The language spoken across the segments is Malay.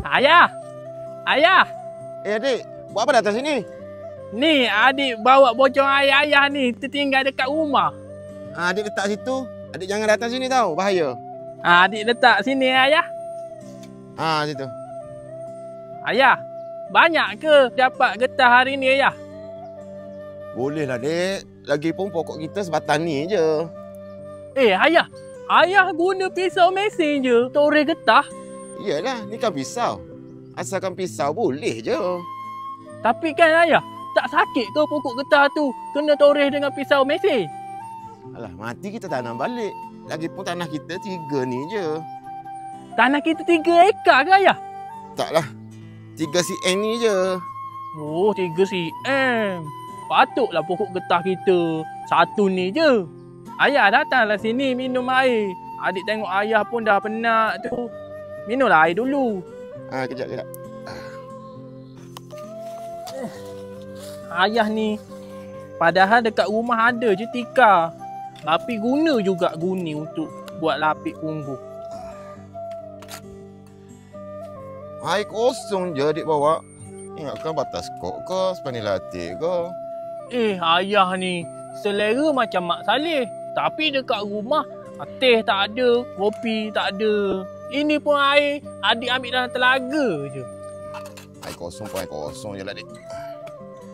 Ayah! Ayah! Adik, buat apa datang sini? Ni adik bawa bocor air ayah ni tertinggal dekat rumah. Adik letak situ. Adik jangan datang sini tau, bahaya. Adik letak sini ayah. Situ. Ayah, banyak ke dapat getah hari ni ayah? Boleh lah, Dek. Lagipun pokok kita sebatang ni je. Ayah, ayah guna pisau mesin je toreh getah. Iyalah, ni kan pisau. Asalkan pisau boleh je. Tapi kan ayah, tak sakit ke pokok getah tu kena toreh dengan pisau mesin? Alah, mati kita tanam balik. Lagipun tanah kita 3 ni je. Tanah kita 3 ekar ke ayah? Taklah, 3 cm ni je. Oh, 3 cm. Patutlah pokok getah kita 1 ni je. Ayah datanglah sini minum air. Adik tengok ayah pun dah penat tu. Minumlah air dulu. Kejap. Ayah ni padahal dekat rumah ada je tikar. Tapi guna juga guni untuk buat lapik punggung. Air kosong je adik bawa. Ingatkan batas kok ke, sepani latih ke. Ayah ni selera macam Mak Saleh. Tapi dekat rumah teh tak ada, kopi tak ada. Ini pun air adik ambil dalam telaga je. Air kosong pun air kosong je lah, adik.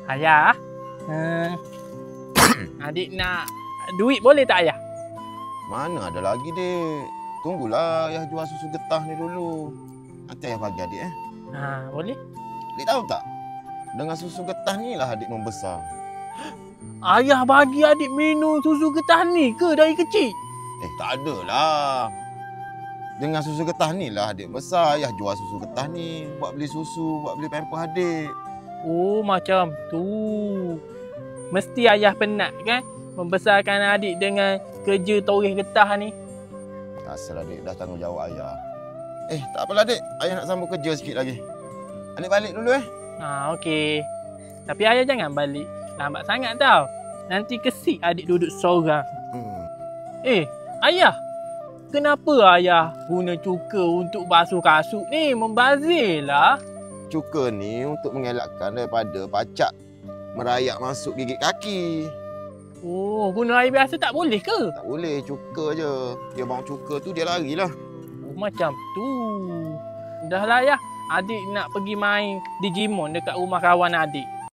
Ayah, adik nak duit boleh tak ayah? Mana ada lagi, Dek. Tunggulah ayah jual susu getah ni dulu. Nanti ayah bagi adik, Boleh? Adik tahu tak? Dengan susu getah ni lah adik membesar. Ayah bagi adik minum susu getah ni ke dari kecil? Tak adalah. Dengan susu getah ni lah adik besar. Ayah jual susu getah ni. Buat beli susu, buat beli pampers adik. Oh, macam tu. Mesti ayah penat kan membesarkan adik dengan kerja toreh getah ni. Asal adik dah tanggungjawab ayah. Tak apalah, adik. Ayah nak sambung kerja sikit lagi. Adik balik dulu, Okey. Tapi ayah jangan balik lambat sangat tau. Nanti kesik adik duduk seorang. Ayah. Kenapa ayah guna cuka untuk basuh kasut ni? Membazir lah. Cuka ni untuk mengelakkan daripada pacak merayak masuk gigit kaki. Oh, guna air biasa tak boleh ke? Tak boleh, cuka je. Dia bau cuka tu dia larilah. Oh, macam tu. Dah lah ayah. Adik nak pergi main Digimon dekat rumah kawan adik.